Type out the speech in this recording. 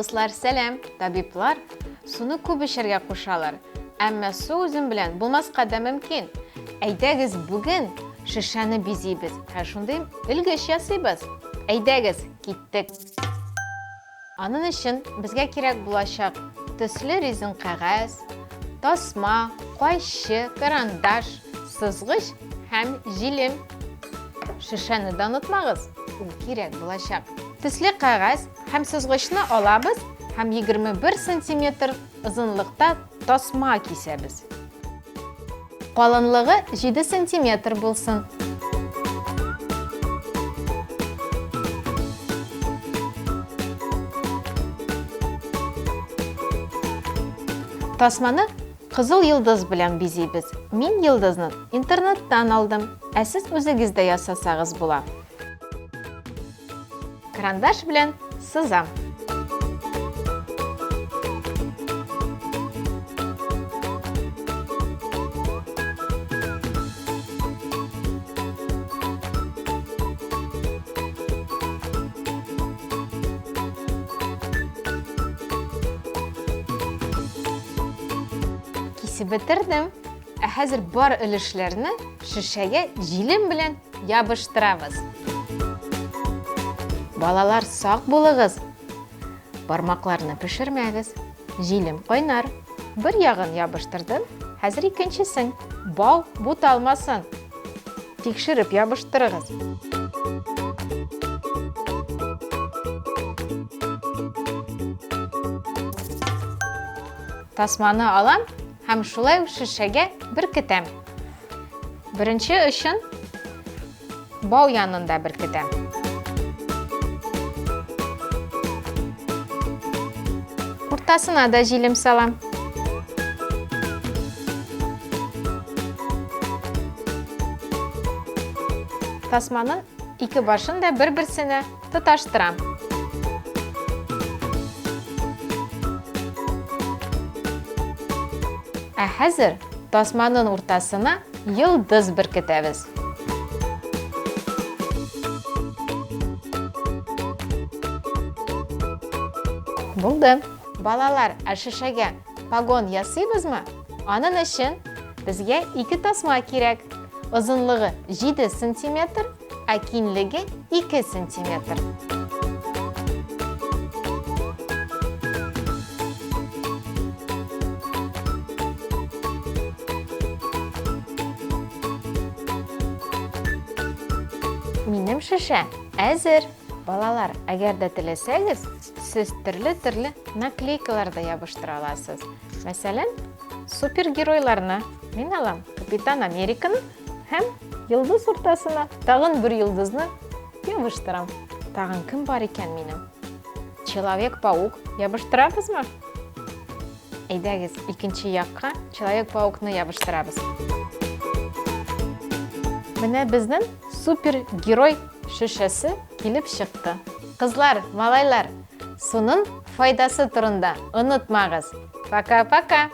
Дуслар, сәлам, табиблар суны күп эчәргә кушалар. Әмма су үзем белән булмаска да мөмкин. Әйдәгез бүген шешәне бизибез. Шундый өлгеш ясыйбыз. Әйдәгез, киттек. Аның өчен безгә кирәк булачак төсле резин кәгазь, тасма, кайчы, карандаш, сызгыч һәм җилем. Шешәне дә онытмагыз, ул кирәк булачак. Төсле кәгазь һәм сызгычны алабыз һәм 21 см озынлыкта тасма кисәбез. Калынлыгы 7 см булсын. Тасманы кызыл йылдыз белән бизибез. Мин йылдызны интернеттан алдым. Ә сез үзегез дә ясасагыз була. Карандаш белән сызам. Бетердем. Хәзер бар өлешләрне шешәгә җилем белән ябыштырабыз. Балалар, сак булыгыз. Бармакларны пешермәгез. Җилем кайнар. Бер ягын ябыштырдым. Хәзер икенчесен. Бау буталмасын. Тикшереп ябыштырыгыз. Тасманы алам. Һәм шулай шешәгә беркетәм. Беренче өчен бау янында беркетәм. Уртасына да җилем салам. Тасманың ике башын да бер-берсенә тоташтырам. Ә хәзер тасманың уртасына йылдыз беркетәбез. Булды. Балалар, шешәгә погон ясыйбызмы? Аның өчен безгә 2 тасма кирәк. Озынлыгы 7 см, ә киңлеге 2 см. Минем шешә әзер. Балалар, әгәр дә теләсәгез, сез төрле наклейкалар да ябыштыра аласыз. Мәсәлән, супергеройларны мин алам. Капитан Американы һәм йылдыз уртасына тагын бер йылдызны ябыштырам. Тагын кем бар икән минем? Человек-паук ябыштырабызмы? Әйдәгез, икенче якка Человек-паукны ябыштырабыз. Менә безнең супергерой шешәсе килеп чыкты. Кызлар, малайлар, суның файдасы турында онытмагыз. Пока-пока.